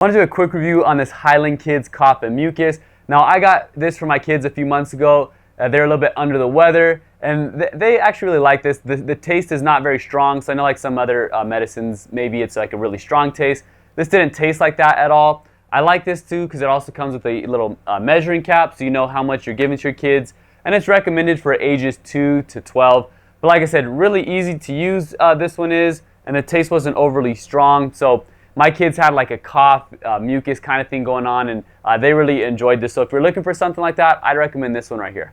I want to do a quick review on this Hyland Kids Cough and Mucus. Now, I got this for my kids a few months ago. They're a little bit under the weather, and they actually really like this. The taste is not very strong, so I know like some other medicines, maybe it's like a really strong taste. This didn't taste like that at all. I like this too because it also comes with a little measuring cap, so you know how much you're giving to your kids, and it's recommended for ages 2 to 12. But like I said, really easy to use this one is, and the taste wasn't overly strong, so my kids had like a cough, mucus kind of thing going on, and they really enjoyed this. So if you're looking for something like that, I'd recommend this one right here.